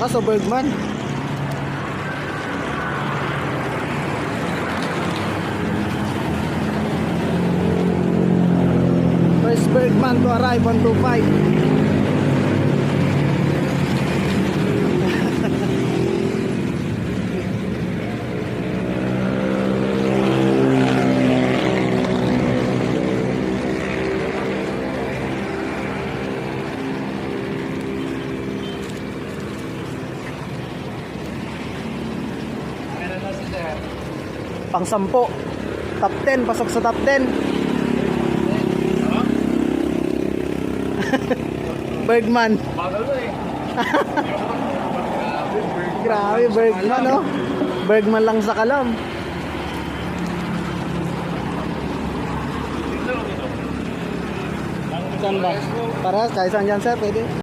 Lakas o Bergman. First Bergman to arrive on 25. Pang 10. Top 10, pasok sa top 10. Bergman. Grabe, Bergman, no? Bergman lang sa kalam. Saan ba? Para, kahit saan dyan, sir, pwede.